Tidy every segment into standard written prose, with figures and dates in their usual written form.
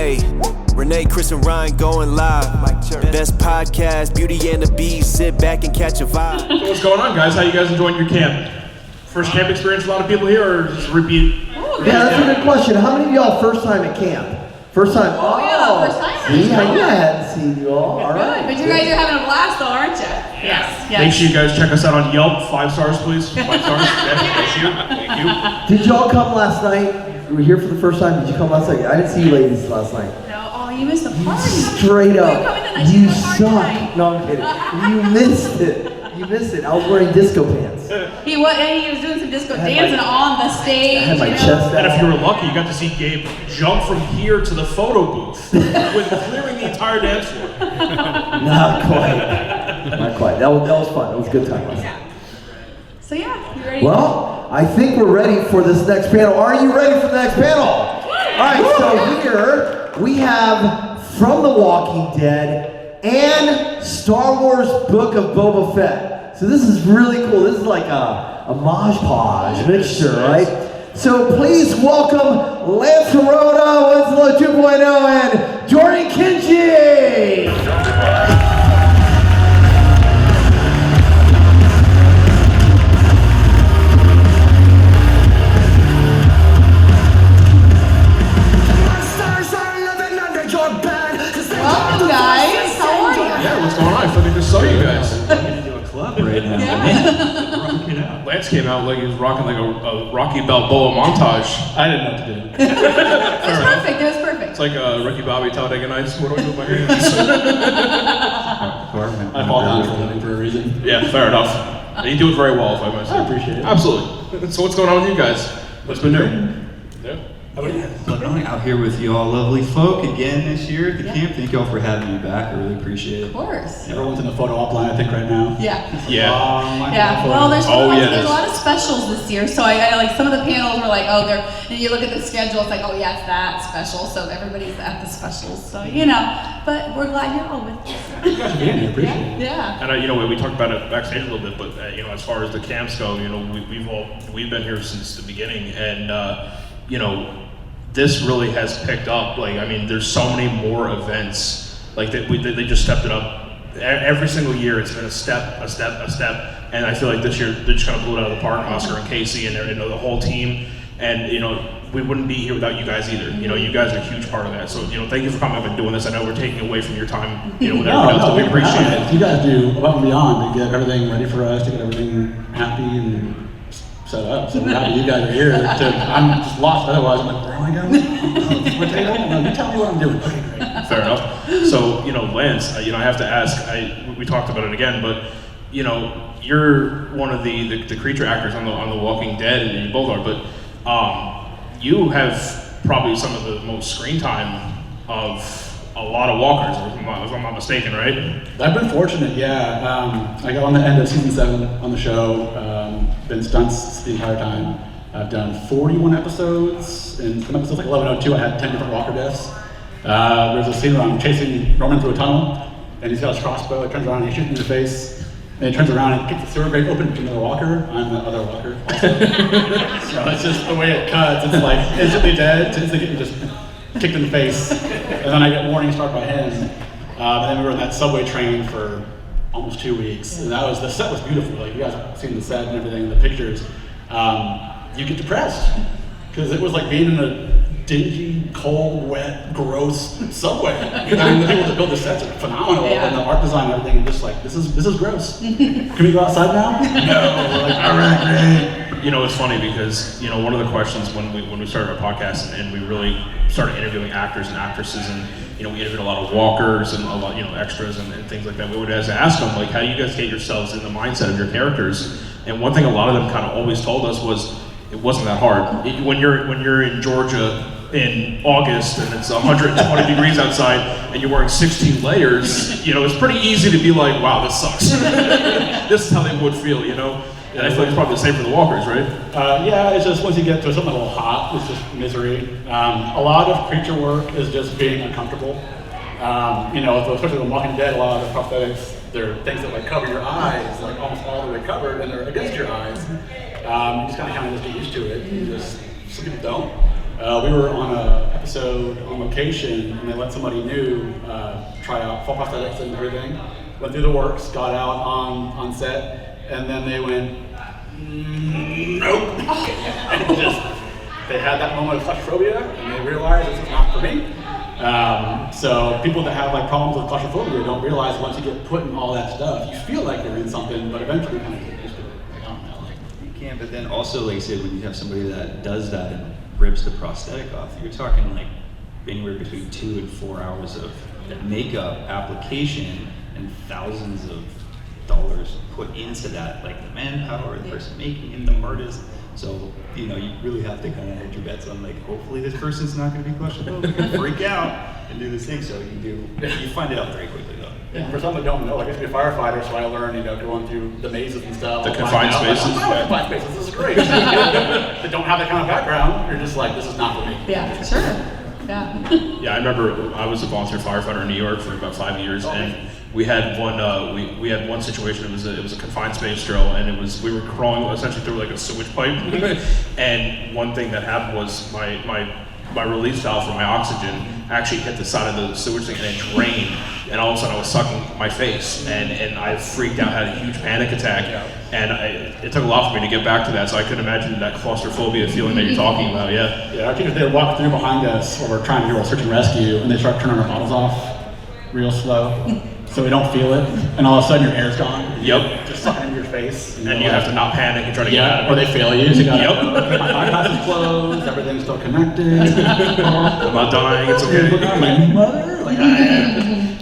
Hey, Renee, Chris, and Ryan going live. Best podcast, Beauty and the Beast. Sit back and catch a vibe. So what's going on, guys? How you guys enjoying your camp? First camp experience, a lot of people here, or just repeat? Yeah, that's a good question. How many of y'all first time at camp? First time? Oh, yeah, first time. See, I hadn't seen you all. All right. But you guys are having a blast, though, aren't you? Yes. Make sure you guys check us out on Yelp. 5 stars, please. 5 stars. Thank you. Did y'all come last night? You were here for the first time. Did you come last night? I didn't see you ladies last night. No. Oh, you missed the party. Straight up. You suck. No, I'm kidding. You missed it. You missed it. I was wearing disco pants. He was doing some disco dancing on the stage. I had my chest out. And if you were lucky, you got to see Gabe jump from here to the photo booth with clearing the entire dance floor. Not quite. Not quite. That was fun. It was a good time last night. So yeah, you ready? Well, I think we're ready for this next panel. Are you ready for the next panel? All right, so here we have From the Walking Dead and Star Wars Book of Boba Fett. So this is really cool. This is like a mosh-podge mixture, right? So please welcome Lance Herota, Winslow 2.0, and Dorian Kingi. Welcome, guys. How are you? Yeah, what's going on? I thought I just saw you guys. Right now. Yeah. Lance came out like he was rocking like a Rocky Balboa montage. I didn't know what to do. It was perfect. It was perfect. It's like Ricky Bobby Talladega Nights. What do I do with my hands? I fall down for a living for a reason. Yeah, fair enough. And you do it very well, if I might say. I appreciate it. Absolutely. So what's going on with you guys? What's been new? Yeah. Out here with you all lovely folk again this year at the camp. Thank you all for having me back. I really appreciate it. Of course. Everyone's in the photo op line, I think, right now. Yeah. Yeah. Well, there's there's a lot of specials this year. So I like some of the panels were like, oh, and you look at the schedule, it's like, oh yeah, it's that special. So everybody's at the specials. So but we're glad you're all with us. Thanks for being here. Appreciate it. Yeah. And we talked about it backstage a little bit, but as far as the camps go, we've been here since the beginning, and this really has picked up. There's so many more events. Like they just stepped it up. Every single year, it's been a step, and I feel like this year they just kind of blew it out of the park. Oscar and Casey and the whole team, and we wouldn't be here without you guys either. You guys are a huge part of that. So thank you for coming up and doing this. I know we're taking away from your time. With everyone else, but we appreciate it. You guys do above and beyond to get everything ready for us, to get everything happy and set up. So we're happy you guys are here. I'm just lost otherwise. I'm like, where am I going? What table? No, you tell me what I'm doing. Okay, great. Fair enough. So, Lance, I have to ask, we talked about it again, but, you're one of the creature actors on the Walking Dead, and you both are, but you have probably some of the most screen time of a lot of walkers, if I'm not mistaken, right? I've been fortunate, yeah. I got on the end of season 7 on the show, been stunts the entire time. I've done 41 episodes, and some episodes like 1102, I had 10 different walker deaths. There's a scene where I'm chasing Roman through a tunnel, and he's got his crossbow, he turns around and he shoots me in the face, and he turns around and kicks the sewer grate open to another walker. I'm the other walker also. So it's just the way it cuts, it's like instantly dead, instantly getting just kicked in the face, and then I get warning struck by him. And then we were in that subway train for almost 2 weeks, and the set was beautiful. Like, you guys have seen the set and everything, the pictures. You get depressed because it was like being in a dingy, cold, wet, gross subway. The people that build the sets are phenomenal, and the art design and everything. And just like, this is gross. Can we go outside now? No. We're like, all right, great. It's funny because one of the questions when we started our podcast and we really started interviewing actors and actresses, and we interviewed a lot of walkers and a lot extras and things like that. We would ask them, like, how do you guys get yourselves in the mindset of your characters? And one thing a lot of them kind of always told us was it wasn't that hard. When you're in Georgia in August and it's 120 degrees outside and you're wearing 16 layers, it's pretty easy to be like, wow, this sucks. This is how they would feel, And I feel like it's probably the same for the walkers, right? Yeah, it's just once you get to something a little hot, it's just misery. A lot of creature work is just being uncomfortable. Especially when Walking Dead, a lot of the prosthetics, they're things that like cover your eyes, like almost all the way covered, and they're against your eyes. You just kind of just get used to it. Some people don't. We were on an episode on location, and they let somebody new try out full prosthetics and everything. Went through the works, got out on set, and then they went, nope. And they had that moment of claustrophobia, and they realized this is not for me. So people that have like problems with claustrophobia don't realize once you get put in all that stuff, you feel like you're in something, but eventually you kind of get used to it. Like, I don't know. You can, but then also, like I said, when you have somebody that does that and rips the prosthetic off, you're talking like anywhere between 2 and 4 hours of makeup application and thousands of dollars put into that, like the manpower, the person making it, the artist. So, you know, you really have to kind of hedge your bets on like, hopefully this person's not going to be claustrophobic and freak out and do this thing. So you find it out very quickly though. Yeah. For some that don't know, like I used to be a firefighter, so I learned, going through the mazes and stuff. The confined spaces. Confined spaces, this is great. That don't have that kind of background, you're just like, this is not for me. Yeah, sure. Yeah. Yeah, I remember I was a volunteer firefighter in New York for about 5 years, and we had one we had one situation. It was a confined space drill, and we were crawling essentially through like a sewage pipe. And one thing that happened was my release valve for my oxygen actually hit the side of the sewage thing, and it drained. And all of a sudden, I was sucking my face, and I freaked out, had a huge panic attack. And it took a lot for me to get back to that. So I could imagine that claustrophobia feeling that you're talking about. Yeah. Yeah. Our teachers, they walk through behind us while we're trying to do our search and rescue, and they start turning our bottles off real slow. So we don't feel it, and all of a sudden your air's gone. Yep. Just sucking into your face. And you have to not panic and try to get out of it. Or they fail you. So you gotta, Yep. okay, my bypass is closed, everything's still connected. I'm not dying, it's okay. My mother, like,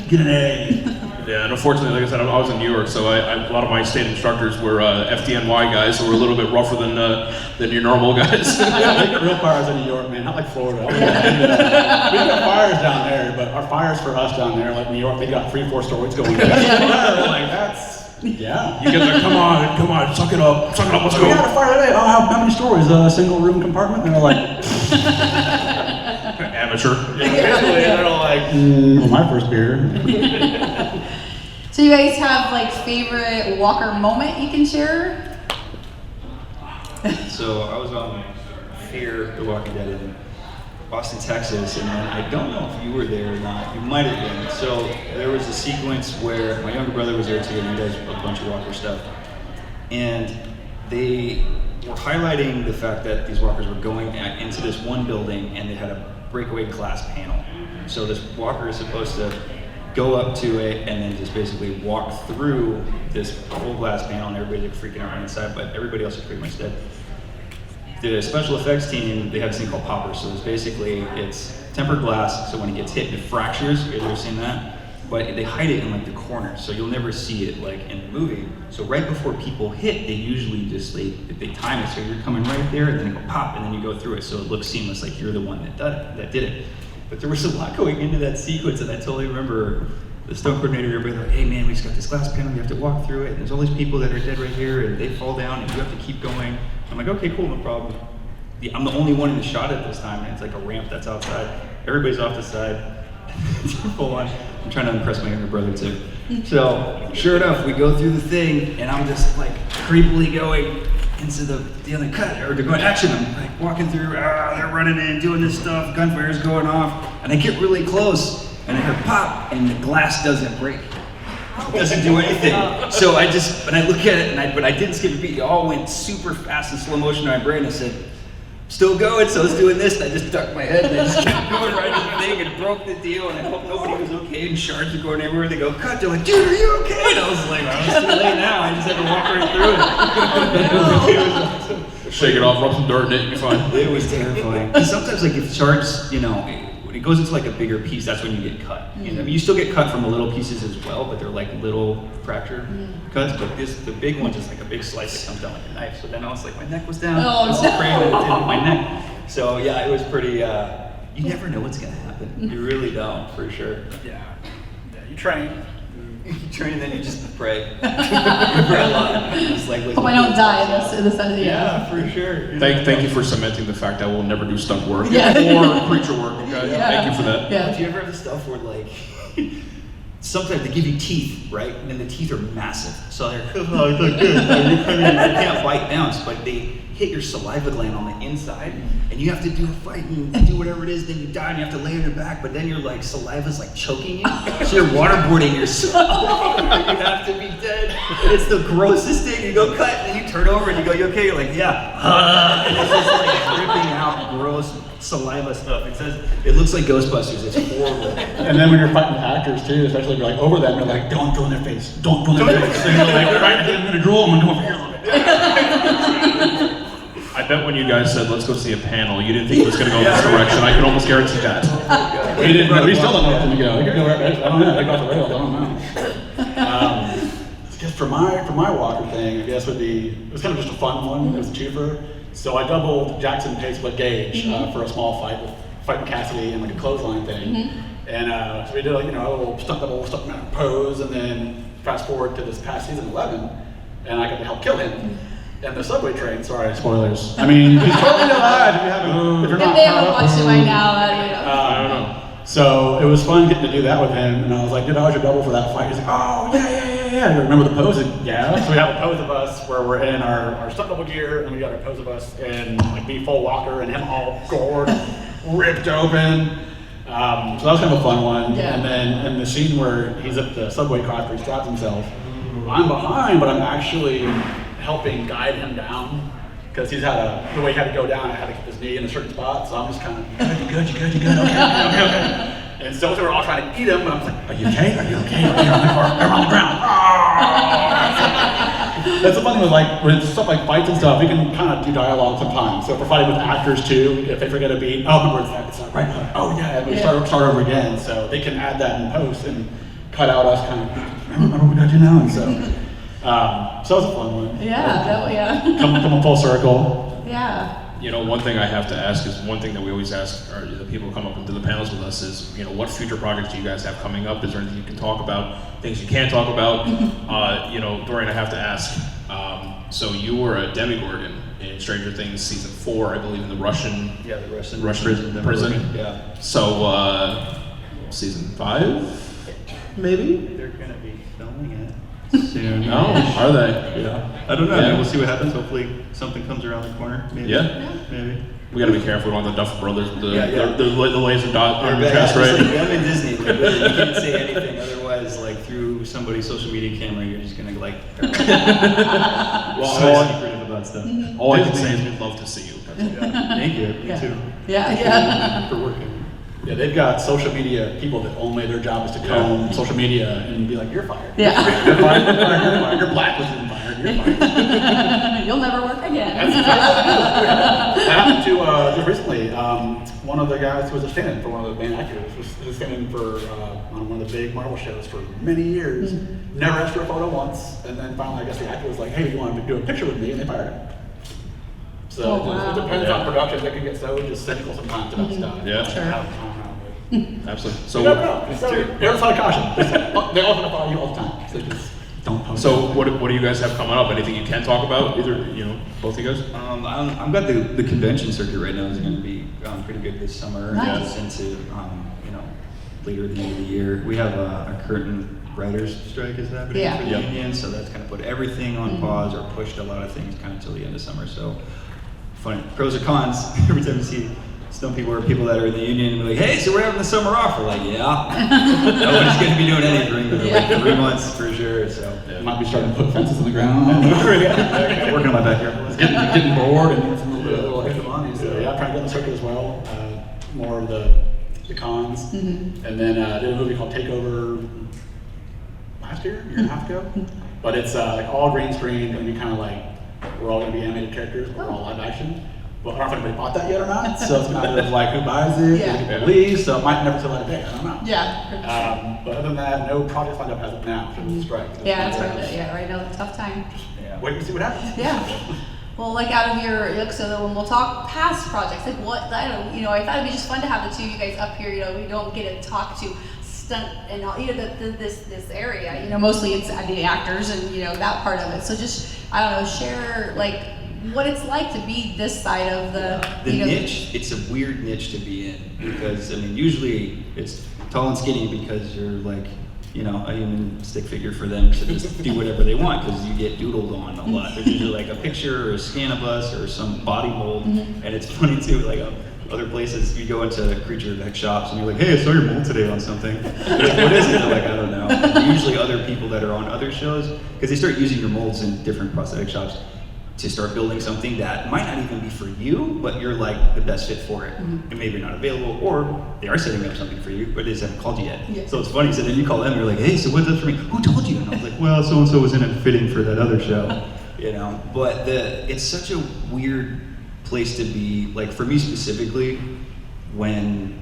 get an A. Yeah, and unfortunately, like I said, I was in New York, so a lot of my state instructors were FDNY guys, so we're a little bit rougher than your normal guys. Yeah, we get real fires in New York, man, not like Florida. We got fires down there, but our fires for us down there, like New York, they got 3-4 stories going. Like, that's, yeah. You guys are, come on, suck it up, let's go. We had a fire today. Oh, how many stories? A single room compartment? And they're like, amateur. basically, they're like, well, my first beer. So you guys have like favorite Walker moment you can share? So I was on Fear the Walking Dead in Austin, Texas, and then I don't know if you were there or not. You might have been. So there was a sequence where my younger brother was there too, and he does a bunch of Walker stuff. And they were highlighting the fact that these Walkers were going into this one building, and they had a breakaway glass panel. So this Walker is supposed to go up to it and then just basically walk through this full glass panel, and everybody's like freaking out on the inside, but everybody else is pretty much dead. The special effects team, they have this thing called poppers. So it's tempered glass, so when it gets hit, it fractures. You guys ever seen that? But they hide it in like the corner, so you'll never see it like in the movie. So right before people hit, they usually just they time it, so you're coming right there, and then it go pop, and then you go through it, so it looks seamless, like you're the one that did it. But there was a lot going into that sequence, and I totally remember the stunt coordinator, everybody like, hey man, we just got this glass panel, you have to walk through it, and there's all these people that are dead right here, and they fall down, and you have to keep going. I'm like, okay, cool, no problem. I'm the only one in the shot at this time, and it's like a ramp that's outside. Everybody's off the side. Full on. I'm trying to impress my younger brother too. So, sure enough, we go through the thing, and I'm just like creepily going into the other cut, or they're going action. I'm like walking through, they're running in, doing this stuff, gunfire's going off, and I get really close, and I hear pop, and the glass doesn't break. It doesn't do anything. So I look at it, but I didn't skip a beat. It all went super fast in slow motion in my brain. I said, still going, so I was doing this, and I just ducked my head, and I just kept going right into the thing, and broke the deal, and I hope nobody was okay, and shards are going everywhere. They go, cut, they're like, dude, are you okay? And I was like, well, it's too late now, I just had to walk right through it. Shake it off, rub some dirt in it, you'll be fine. It was terrifying. Sometimes, like, if shards, when it goes into like a bigger piece, that's when you get cut. You know? I mean, you still get cut from the little pieces as well, but they're like little fracture cuts. But the big one's just like a big slice that comes down like a knife. So then I was like, my neck was down. Oh, I was no. afraid that it did with my neck. So yeah, it was pretty. You never know what's gonna happen. You really don't, for sure. Yeah, you train. You train and then you just pray. You pray a lot. Just like, Hope I don't die in this idea. Yeah, for sure. Thank you for cementing the fact that we'll never do stunt work Yeah. or creature work, okay? Yeah. Thank you for that. Yeah. Do you ever have the stuff where like sometimes they give you teeth, right? And then the teeth are massive. So they're like good. They can't bite down, but they hit your saliva gland on the inside, and you have to do a fight and do whatever it is, then you die and you have to lay on your back, but then your like saliva's like choking you, so you're waterboarding yourself. You have to be dead. It's the grossest thing. You go cut, and then you turn over and you go, "You okay?" You're like, "Yeah." And it's just like dripping out gross saliva stuff. It looks like Ghostbusters. It's horrible. And then when you're fighting with actors too, especially if you're like over them, you're like, don't drool in their face, don't drool in their face. So you're like, all right, I'm gonna drool, I'm gonna go over here a little bit. I bet when you guys said, let's go see a panel, you didn't think it was going to go in this direction. I can almost guarantee that. We still don't know where to go. It could go right, I don't know, they got the rails, I don't know. I guess for my walker thing, I guess it was kind of just a fun one. It was a twofer. So I doubled Jackson Pace split gauge for a small fight with fighting Cassidy and like a clothesline thing. And so we did like, a little stuntman pose, and then fast forward to this past season 11, and I got to help kill him. And the subway train, sorry, spoilers. I mean, he's totally alive if you haven't, if you're not If they haven't caught up watched it with by him. now, I don't know. So it was fun getting to do that with him, and I was like, dude, I was your double for that fight. He's like, oh, yeah. You remember the pose? And, yeah. So we have a pose of us where we're in our stunt double gear, and we got our pose of us in like me full walker, and him all gored, ripped open. So that was kind of a fun one. Yeah. And then in the scene where he's at the subway car after he stabs himself, I'm behind, but I'm actually helping guide him down, because the way he had to go down, I had to keep his knee in a certain spot, so I'm just kind of, you good, okay. And so we're all trying to eat him, and I'm like, are you okay? They're on the ground. That's the funny with like, with stuff like fights and stuff, we can kind of do dialogue sometimes. So if we're fighting with actors too, if they forget a beat, remember it's not right, oh yeah, and we start over again. So they can add that in post and cut out us kind of, remember what we gotta do now, and so that was a fun one. Yeah, Come full circle. Yeah. One thing I have to ask is one thing that we always ask the people who come up into the panels with us is, what future projects do you guys have coming up? Is there anything you can talk about? Things you can't talk about? Dorian, I have to ask. So you were a Demogorgon in Stranger Things season 4, I believe, in the Russian Prison Demogorgon. Yeah. So season 5, maybe? They're gonna be filming it soon. Oh, are they? Yeah. I don't know. Yeah. We'll see what happens. Hopefully something comes around the corner. Maybe. Yeah. Maybe. We gotta be careful. We don't want the Duff brothers, the Yeah. laser dot on Yeah, your chest, it's right? like them and Disney. Like, you can't say anything. Otherwise, like through somebody's social media camera, you're just gonna like. So secretive about stuff. All I can say is we'd love to see you. Thank you. Me too. Yeah. For working. Yeah, they've got social media people that only their job is to comb social media and be like, you're fired. Yeah. You're fired. You're blacklisted and fired. You're fired. You'll never work again. That happened to just recently. One of the guys who was a stand-in for one of the main actors was standing for on one of the big Marvel shows for many years. Never asked for a photo once, and then finally, I guess the actor was like, "Hey, you want to do a picture with me?" And they fired him. So it depends on production. They can get so just cynical sometimes about stuff. Yeah. Sure. I don't know, Absolutely. but So you never know. It's true. There's a caution. They all gonna follow you all the time. So just don't post. So what do you guys have coming up? Anything you can talk about? Either both of you guys. I've got the convention circuit right now is going to be pretty good this summer. Nice. Into later at the end of the year. We have a current writers strike is happening for the union, so that's kind of put everything on pause or pushed a lot of things kind of till the end of summer. So funny pros or cons every time you see some people or people that are in the union and be like, hey, so we're having the summer off. We're like, yeah. Nobody's going to be doing anything for like 3 months for sure. So might be starting to put fences in the ground. working on my backyard. Getting bored and some little extra money. So yeah, I'm trying to get on the circuit as well. More of the cons. And then did a movie called Takeover last year and a half ago. But it's like all green screen, going to be kind of like, we're all going to be animated characters, but we're all live action. But I don't know if anybody bought that yet or not. So it's kind of like who buys it, who people leave, so it might never see light of day, I don't know. Yeah. But other than that, no projects lined up as of now for the strike. Yeah, that's right. Yeah, right now it's a tough time. Wait and see what happens. Yeah. Well, like out of your, so then when we'll talk past projects, like what, I don't know, I thought it'd be just fun to have the two of you guys up here, we don't get to talk to stunt and all, this area, mostly it's the actors and, that part of it. So just, I don't know, share like what it's like to be this side of the niche. It's a weird niche to be in because, usually it's tall and skinny because you're like you know, a human stick figure for them to just do whatever they want, because you get doodled on a lot. There's usually like a picture or a scan of us or some body mold, and it's funny too, like other places, you go into creature tech shops and you're like, hey, I saw your mold today on something. Like, what is it? They're like, I don't know. And usually other people that are on other shows, because they start using your molds in different prosthetic shops to start building something that might not even be for you, but you're like the best fit for it. And maybe you're not available, or they are setting up something for you, but they just haven't called you yet. Yeah. So it's funny, so then you call them, you're like, hey, so what's up for me? Who told you? And I was like, well, so-and-so was in a fitting for that other show. You know, but it's such a weird place to be, like for me specifically, when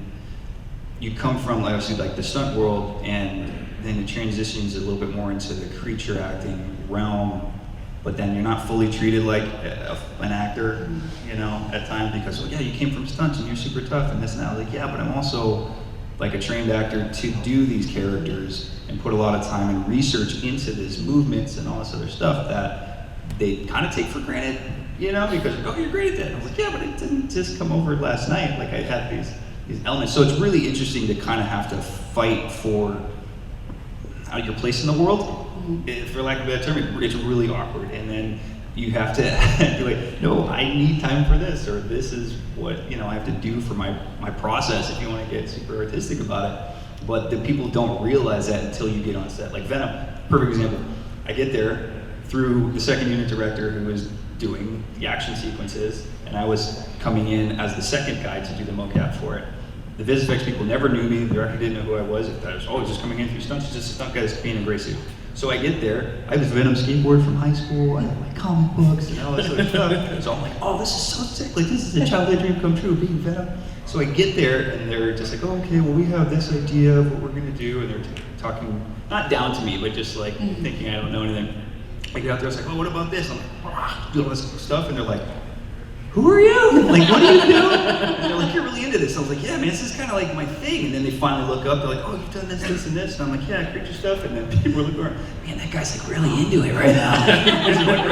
you come from obviously like the stunt world and then it transitions a little bit more into the creature acting realm, but then you're not fully treated like an actor, you know, at times, because, oh yeah, you came from stunts and you're super tough and this and that. I was like, yeah, but I'm also like a trained actor to do these characters and put a lot of time and research into these movements and all this other stuff that they kind of take for granted, you know, because, oh, you're great at that. And I was like, yeah, but it didn't just come over last night. Like I had these elements. So it's really interesting to kind of have to fight for your place in the world. For lack of a better term, it's really awkward. And then you have to be like, no, I need time for this, or this is what, you know, I have to do for my process, if you want to get super artistic about it. But the people don't realize that until you get on set. Like Venom, perfect example. I get there through the second unit director who was doing the action sequences, and I was coming in as the second guy to do the mocap for it. The vis effects people never knew me, the director didn't know who I was. I was always just coming in through stunts, just a stunt guy that's being in a gray suit. So I get there, I was Venom skateboard from high school, I have my comic books and all that sort of stuff. So I'm like, oh, this is so sick, like this is a childhood dream come true, being Venom. So I get there and they're just like, oh, okay, well we have this idea of what we're gonna do, and they're talking, not down to me, but just like thinking I don't know anything. I get out there, I was like, oh, what about this? I'm like, do all this stuff, and they're like, who are you? Like, what do you do? And they're like, you're really into this. I was like, yeah, man, this is kind of like my thing. And then they finally look up, they're like, oh, you've done this, this, and this. And I'm like, yeah, creature stuff. And then people are looking around, man, that guy's like really into it right now. And he's like,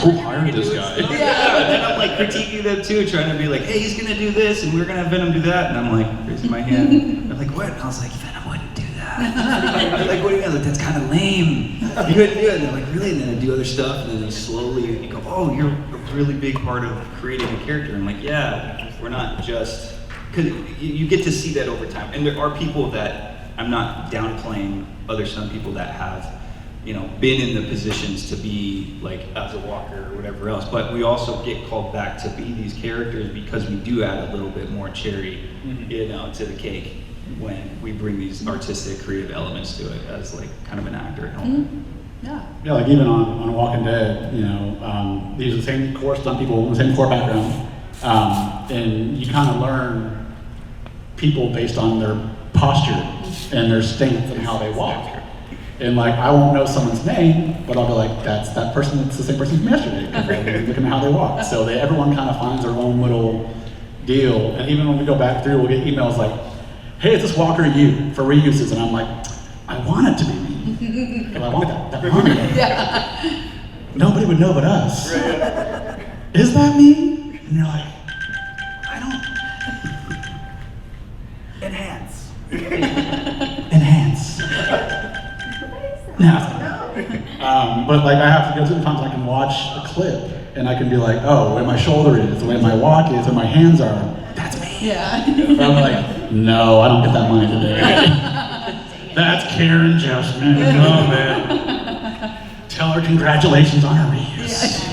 Who hired this guy? Yeah, and then I'm like critiquing them too, trying to be like, hey, he's gonna do this, and we're gonna have Venom do that. And I'm like, raising my hand. They're like, what? And I was like, Venom wouldn't do that. They're like, what do you mean? Like, that's kind of lame. You couldn't do it. And they're like, really? And then I do other stuff, and then they slowly go, oh, you're a really big part of creating a character. I'm like, yeah, we're not just, because you get to see that over time. And there are people that, I'm not downplaying other stunt people that have, you know, been in the positions to be like as a walker or whatever else, but we also get called back to be these characters because we do add a little bit more cherry, you know, to the cake when we bring these artistic, creative elements to it as like kind of an actor at home. Yeah. Yeah, like even on Walking Dead, you know, these are the same core stunt people, the same core background, and you kind of learn people based on their posture and their stance and how they walk. And like, I won't know someone's name, but I'll be like, that's that person, it's the same person from yesterday, because I'm looking at how they walk. So everyone kind of finds their own little deal. And even when we go back through, we'll get emails like, hey, is this walker you for reuses? And I'm like, I want it to be me. Because I want that monument. Yeah. Nobody would know but us. Is that me? And you're like, I don't. Enhance. Enhance. No. But like, I have to go through the times I can watch a clip and I can be like, oh, where my shoulder is, the way my walk is, where my hands are. That's me. Yeah. But I'm like, no, I don't get that money today. That's Karen Justman. Oh man. Tell her congratulations on her reuse.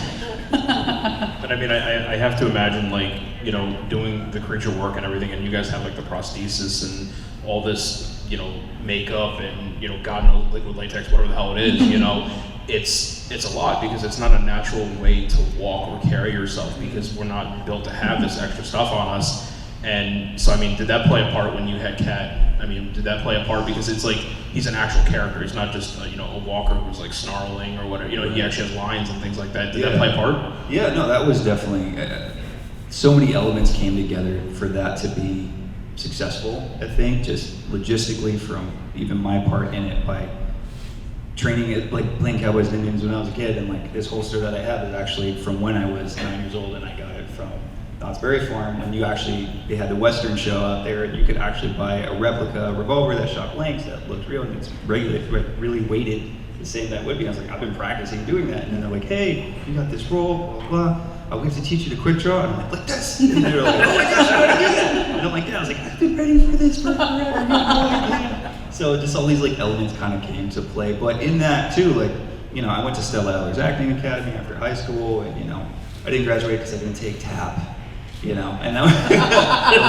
But I mean, I have to imagine, like, you know, doing the creature work and everything, and you guys have like the prosthesis and all this, you know, makeup and, you know, God knows, liquid latex, whatever the hell it is, you know, it's a lot because it's not a natural way to walk or carry yourself because we're not built to have this extra stuff on us. And so, I mean, did that play a part when you had Cat? I mean, did that play a part? Because it's like, he's an actual character. He's not just, you know, a walker who's like snarling or whatever. You know, he actually has lines and things like that. Did that play a part? Yeah, no, that was definitely, so many elements came together for that to be successful, I think, just logistically from even my part in it by training it, like playing Cowboys and Indians when I was a kid. And like this holster that I have is actually from when I was 9 years old, and I got it from Knott's Berry Farm, when they had the Western show out there, and you could actually buy a replica revolver that shot blanks that looked real, and it's really weighted the same that would be. I was like, I've been practicing doing that, and then they're like, hey, you got this roll, blah, blah, blah. We have to teach you to quick draw, and I'm like this, and they're like, oh my gosh, how do I do that? And I'm like, I was like, I've been ready for this for forever, you have no idea. So just all these like elements kind of came to play, but in that too, like, you know, I went to Stella Adler's Acting Academy after high school, and you know, I didn't graduate because I didn't take TAP. You know, and that was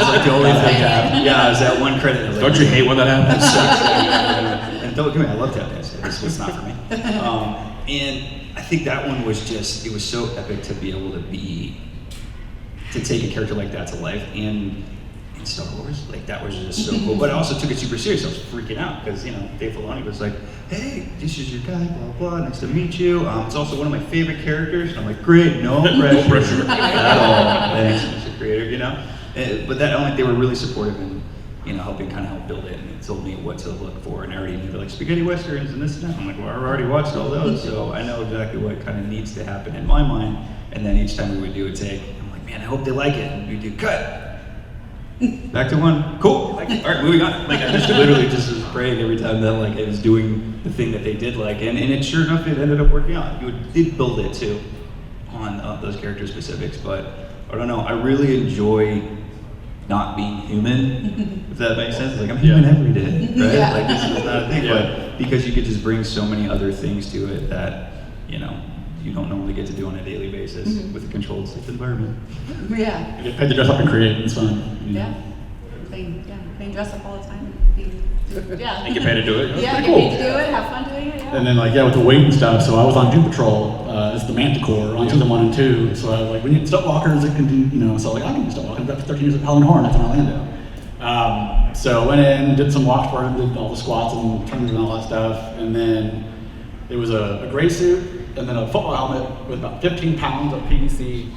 like the only thing. Yeah, I was at one credit. I was like, Don't you hate when that happens? And don't get me, I love tap dance. This was not for me. And I think that one was just, it was so epic to be able to take a character like that to life. And in Star Wars, like that was just so cool. But I also took it super serious. I was freaking out because, you know, Dave Filoni was like, hey, this is your guy, blah, blah, nice to meet you. It's also one of my favorite characters. And I'm like, great, no pressure at all. Thanks, Mr. Creator, you know? But that, they were really supportive and, you know, helping kind of help build it. And it told me what to look for. And I already knew, like, spaghetti westerns and this and that. I'm like, well, I've already watched all those. So I know exactly what kind of needs to happen in my mind. And then each time we would do a take, I'm like, man, I hope they like it. And we do cut. Back to one. Cool. All right, moving on. Like I just literally just was praying every time that like I was doing the thing that they did like, and it sure enough it ended up working out. You did build it too on those character specifics, but I don't know. I really enjoy not being human. If that makes sense. Like I'm human every day, right? Yeah. Like this is not a thing, but because you could just bring so many other things to it that you know you don't normally get to do on a daily basis with a controlled safe environment. Yeah. You get paid to dress up and create, it's fun. You know? Yeah. Playing dress up all the time. Yeah. And get paid to do it. Yeah, pretty get paid cool. to do it, have fun doing it, yeah. And then like, yeah, with the weight and stuff, so I was on Doom Patrol as the Manticore on season 1 and 2. So I we need stunt walkers that can do, you know, so like I can do stunt walking. I've got 13 years at Helen Horn, that's in Orlando. So I went in, did some walks for him, did all the squats and turns and all that stuff. And then it was a gray suit and then a football helmet with about 15 pounds of PVC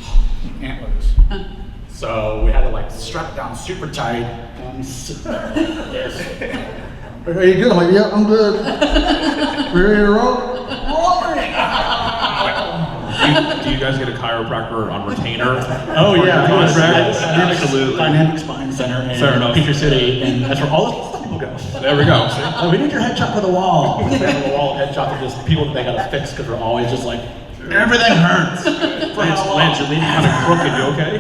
antlers. So we had to like strap it down super tight. Yes. Are you good? I'm like, yeah, I'm good. We're ready to roll? Do you guys get a chiropractor on retainer? Oh yeah, Contract? absolutely. Dynamic Spine Center Fair in enough. Peachtree City, and that's where all the stuff people go. There we go. See? Oh, we need your headshot for the wall. We have a wall headshot of just people that they gotta fix because we're always just like, everything hurts. Lance, you're leaning kind of crooked. You okay?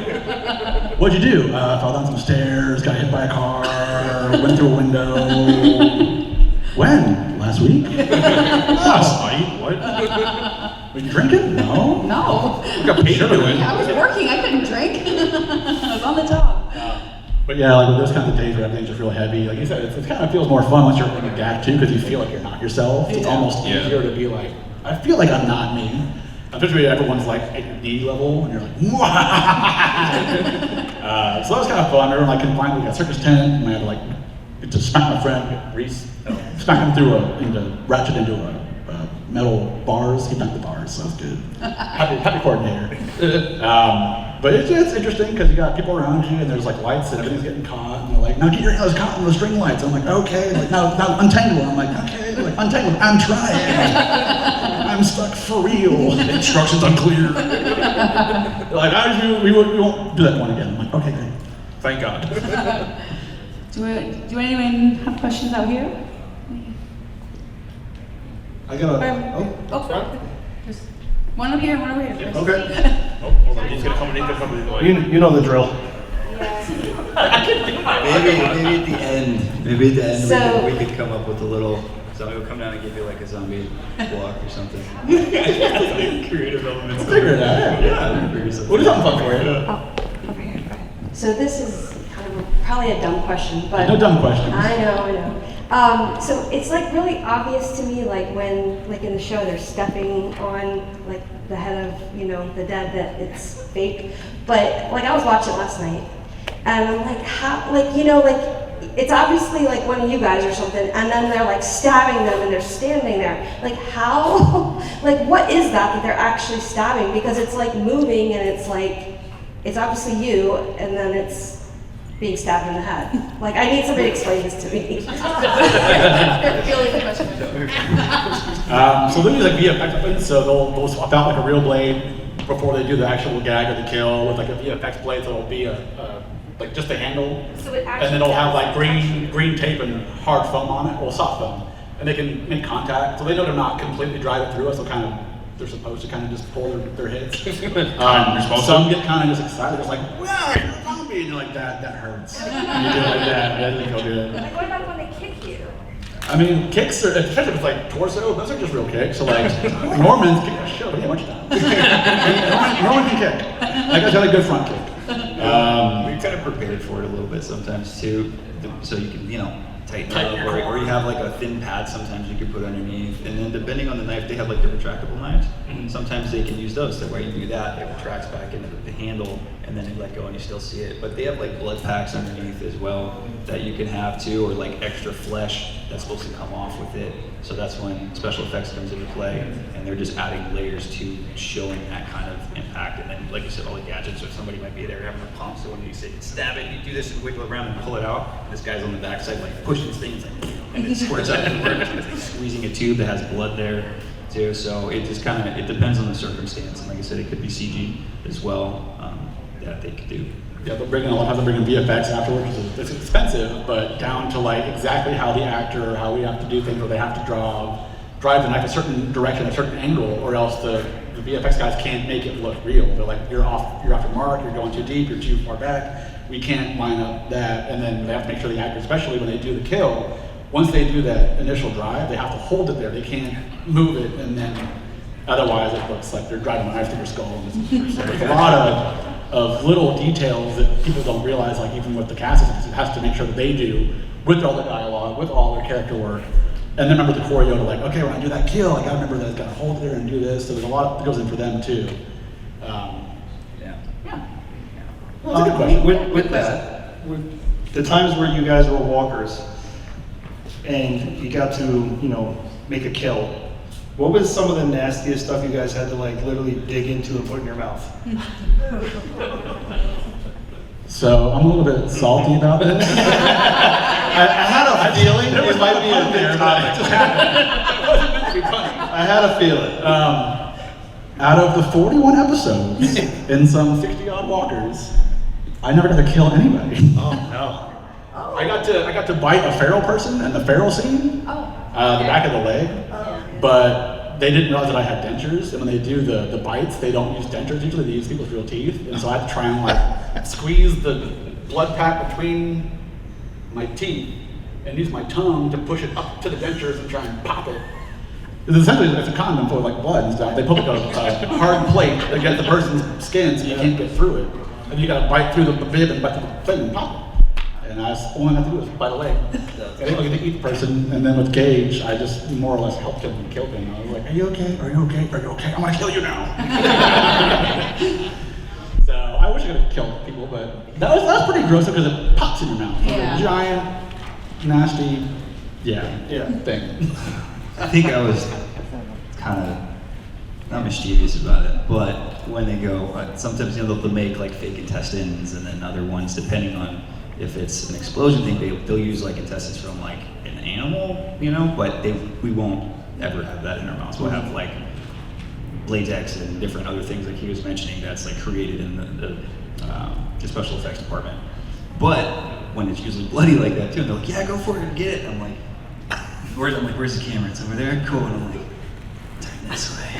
What'd you do? Fell down some stairs, got hit by a car, went through a window. When? Last week? Last night? What? Were you drinking? No. No. We got paid to do it. I was working, I couldn't drink. I was on the job. But yeah, like with those kinds of days where everything's just real heavy, like you said, it kind of feels more fun once you're in a gag too, because you feel like you're not yourself. It's almost easier to be like, I feel like I'm not me. Especially everyone's like at your D level, and you're like, so that was kind of fun. Everyone like confined, we got circus tent, and I had to like to smack my friend Reese, smack him through ratchet into a metal bars. He knocked the bars, so it was good. happy coordinator. But it's interesting because you got people around you, and there's like lights, and everything's getting caught, and they're like, now get your hands caught in the string lights. I'm like, okay, like now untangle. I'm like, okay, like untangle. I'm trying. I'm stuck for real. Instructions unclear. Like, we won't do that one again. I'm like, okay, great. Thank God. Do anyone have questions out here? I got a. Oh, just one over here, one over here. Okay. Oh, hold on. He's gonna come in. You know the drill. Maybe at the end, So- we could come up with a little. Somebody will come down and give you like a zombie walk or something. Creative elements. Figure it out. Yeah. Figure something We'll do something fun for you. Oh, over here, go ahead. So this is kind of probably a dumb question, but No dumb questions. I know. So it's like really obvious to me, like when, like in the show, they're stepping on like the head of, you know, the dead, that it's fake. But like I was watching last night, and I'm like, how, like, you know, like it's obviously like one of you guys or something, and then they're like stabbing them, and they're standing there. Like how, like what is that they're actually stabbing? Because it's like moving, and it's like it's obviously you, and then it's being stabbed in the head. Like I need somebody to explain this to me. Feeling the question. So then you like VFX, so they'll swap out like a real blade, before they do the actual gag or the kill with like a VFX blade, so it'll be like just a handle, So it actually and then it'll have like does green tape and hard foam on it, or soft foam, and they can make contact, so they know to not completely drive it through us. So they're supposed to kind of just pull their hits. You're supposed Some to. get kind of just excited, it's like, wow, you're a zombie, and you're like, that hurts. And you do it like that doesn't feel good. Like, what about when they kick you? I mean, kicks are, especially if it's like torso, those are just real kicks. So like, Norman's kick, shut up, yeah, much time. Norman can kick. That guy's got a good front kick. We kind of prepared for it a little bit sometimes too, so you can, tighten it up, or you have like a thin pad sometimes you can put underneath, and then depending on the knife, they have like the retractable knives. Sometimes they can use those, so where you do that, it retracts back into the handle, and then you let go and you still see it. But they have like blood packs underneath as well that you can have too, or like extra flesh that's supposed to come off with it. So that's when special effects comes into play, and they're just adding layers to showing that kind of impact. And then, like you said, all the gadgets, so somebody might be there having a pump, so when you say stab it, you do this and wiggle around and pull it out. This guy's on the backside like pushing things, and it squirts out and squeezing a tube that has blood there too. So it just kind of, it depends on the circumstance. And like I said, it could be CG as well that they could do. Yeah, but a lot of times they're bringing VFX afterwards. It's expensive, but down to like exactly how the actor, or how we have to do things, where they have to drive the knife a certain direction, a certain angle, or else the VFX guys can't make it look real. They're like, you're off your mark, you're going too deep, you're too far back, we can't line up that. And then they have to make sure the actor, especially when they do the kill, once they do that initial drive, they have to hold it there. They can't move it, and then otherwise it looks like they're driving a knife through your skull. So there's a lot of little details that people don't realize, like even with the cast, it has to make sure that they do with all the dialogue, with all their character work, and then remember the choreo to like, okay, when I do that kill, I gotta remember that I gotta hold it there and do this. So there's a lot that goes in for them too. Well, that's a good question. With that, with the times where you guys were walkers and you got to, make a kill, what was some of the nastiest stuff you guys had to like literally dig into and put in your mouth? So I'm a little bit salty about this. I had a feeling it might be a big topic. I had a feeling. Out of the 41 episodes in some 60 odd walkers, I never got to kill anybody. Oh no. I got to bite a feral person in the feral scene, the back of the leg, but they didn't realize that I had dentures, and when they do the bites, they don't use dentures usually, they use people's real teeth, and so I had to try and like squeeze the blood pack between my teeth and use my tongue to push it up to the dentures and try and pop it. It's essentially, it's a condom full of like blood and stuff. They put like a hard plate against the person's skin so you can't get through it. And you gotta bite through the bib and bite through the thing and pop it. And all I have to do is bite a leg. I didn't get to eat the person, and then with Gage, I just more or less helped him and killed him. I was like, are you okay? Are you okay? Are you okay? I'm gonna kill you now. So I wish I could have killed people, but that was pretty gross because it pops in your mouth. Like a giant, nasty, thing. I think I was kind of not mischievous about it, but when they go, sometimes they'll make like fake intestines, and then other ones, depending on if it's an explosion thing, they'll use like intestines from like an animal, but we won't ever have that in our mouths. We'll have like latex and different other things like he was mentioning that's like created in the special effects department. But when it's usually bloody like that too, they're like, yeah, go for it and get it. I'm like, where's the camera? It's over there? Cool. And I'm like, turn this way.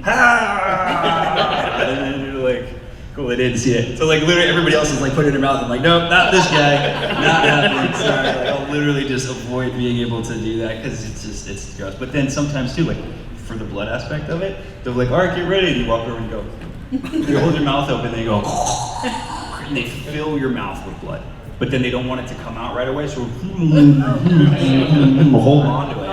And then they're like, cool, they didn't see it. So like literally everybody else is like putting it in their mouth. I'm like, nope, not this guy, not happening. Sorry, like, I'll literally just avoid being able to do that because it's gross. But then sometimes too, like for the blood aspect of it, they're like, all right, get ready. And you walk over and go, you hold your mouth open, and they go, and they fill your mouth with blood. But then they don't want it to come out right away, so hold on to it.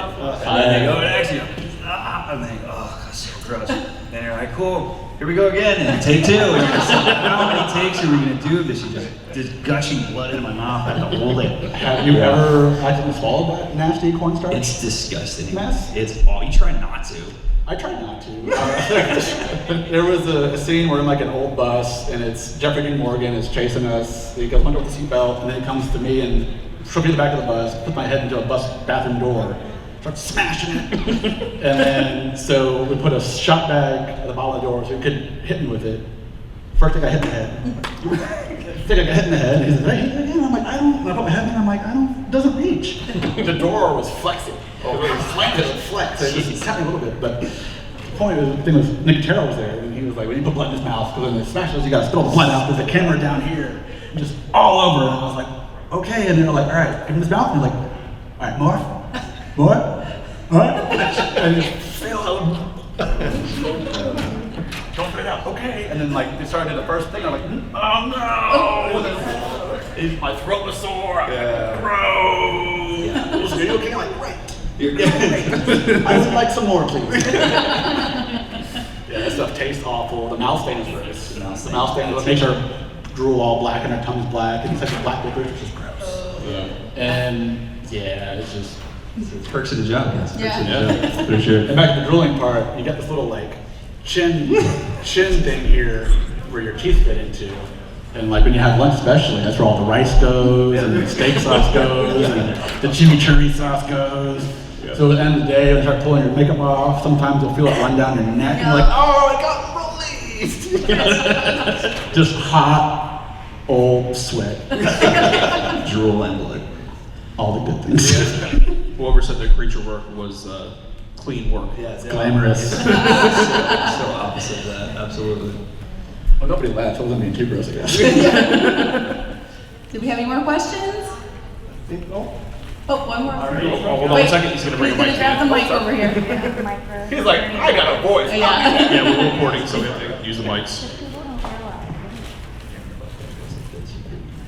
And then they go, actually, and they go, oh, that's so gross. And you're like, cool, here we go again, and take two. And you're just like, how many takes are we gonna do of this? You're just gushing blood into my mouth. I have to hold it. Have you ever accidentally swallowed that nasty cornstarch? It's disgusting. Mess? It's all, you try not to. I tried not to. There was a scene where I'm like an old bus, and it's Jeffrey Dean Morgan is chasing us. He goes under with the seatbelt, and then he comes to me and shoves me in the back of the bus, puts my head into a bus bathroom door, start smashing it. And then, so we put a shot bag at the bottom of the door so he couldn't hit me with it. First thing I hit in the head. And he's like, hey, again. I'm like, I don't, and I put my head in, I'm like, it doesn't reach. The door was flexing. It was flex. So it just tapped me a little bit. But the point was, the thing was, Nick Terrell was there, and he was like, when you put blood in his mouth, because when it smashes, you gotta spit all the blood out. There's a camera down here, just all over. And I was like, okay. And they're like, all right, give him his mouth. And they're like, all right, more. And just failed. Don't put it out, okay. And then like they started the first thing, I'm like, oh no! And my throat was sore. I'm like, gross. Are you okay? I'm like, great. You're good. I would like some more, please. That stuff tastes awful. The mouth stain is gross. The mouth stain makes our drool all black and our tongue's black. And it's like a black licorice, which is gross. And yeah, it's just. It's perks of the job, yes. Yeah, for sure. And back to the drooling part, you got this little like chin thing here where your teeth fit into. And like when you have lunch especially, that's where all the rice goes and the steak sauce goes and the chimichurri sauce goes. Yeah. So at the end of the day, when you start pulling your makeup off, sometimes you'll feel it run down your neck and you're like, oh, it got released! Just hot, old sweat. Drool and blood. All the good things. Whoever said that creature work was clean work. Yeah, it's Glamorous. So opposite of that, absolutely. Well, nobody laughed. I wasn't being too gross, I guess. Do we have any more questions? Oh, one more. Hold on a second. He's going to bring a mic. He's going to grab the mic over here. He's like, I got a voice. Yeah, we're recording, so we have to use the mics.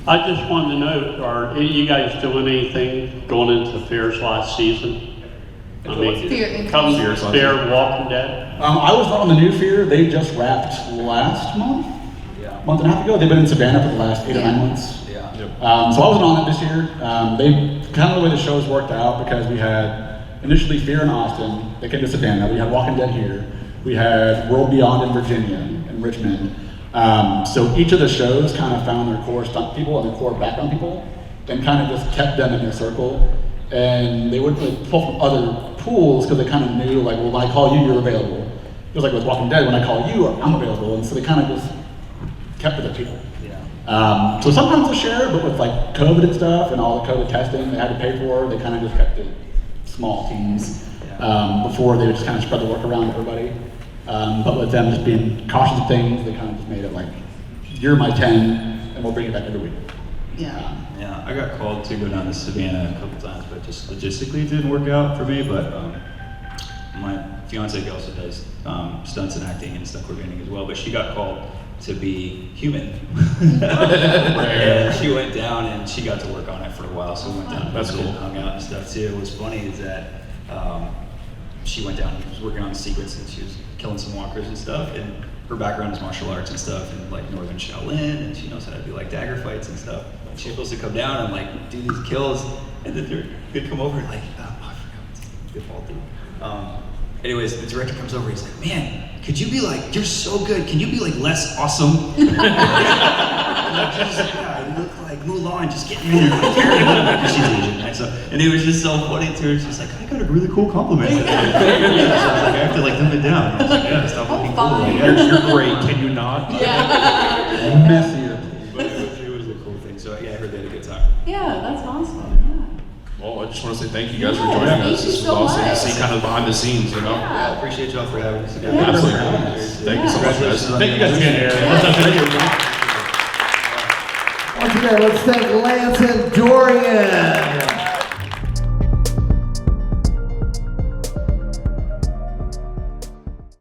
I just wanted to know, are you guys doing anything going into Fear's last season? I mean, Fear Walking Dead? I was not on the new Fear. They just wrapped last month and a half ago. They've been in Savannah for the last 8 or 9 months. Yeah. So I wasn't on it this year. They kind of the way the shows worked out because we had initially Fear in Austin. They came to Savannah. We had Walking Dead here. We had World Beyond in Virginia and Richmond. So each of the shows kind of found their core stunt people and their core background people and kind of just kept them in their circle. And they wouldn't really pull from other pools because they kind of knew, like, well, when I call you, you're available. It was like with Walking Dead, when I call you, I'm available. And so they kind of just kept with their people. Yeah. So sometimes they'll share, but with like COVID and stuff and all the COVID testing they had to pay for, they kind of just kept it small teams before they would just kind of spread the work around to everybody. But with them just being cautious of things, they kind of just made it like, you're my 10, and we'll bring it back every week. Yeah. Yeah, I got called to go down to Savannah a couple times, but just logistically it didn't work out for me. But my fiance also does stunts and acting and stunt coordinating as well, but she got called to be human. And she went down and she got to work on it for a while, so we went down and hung out and stuff too. What's funny is that she went down and was working on the sequence and she was killing some walkers and stuff, and her background is martial arts and stuff and like Northern Shaolin, and she knows how to do like dagger fights and stuff. And she's supposed to come down and like do these kills, and then they'd come over and like, oh, I forgot, they fall through. Anyways, the director comes over, he's like, man, could you be like, you're so good, can you be like less awesome? And she's like, yeah, you look like Mulan, just get in there, like, because she's Asian, right? So, and it was just so funny to her, she's like, I got a really cool compliment today. So I was like, I have to like dumb it down. I was like, yeah, stop looking cool. Like, You're great, can you not? Yeah. Messier. But it was a cool thing, so yeah, I heard they had a good time. Yeah, that's awesome. Well, I just want to say thank you guys for Yes, joining thank us. you This was so awesome to much. see kind of behind the scenes, you know? Yeah, I appreciate y'all for having us. Absolutely. Thank you so much, guys. Thank you guys for being here. Once again, let's thank Lance and Dorian.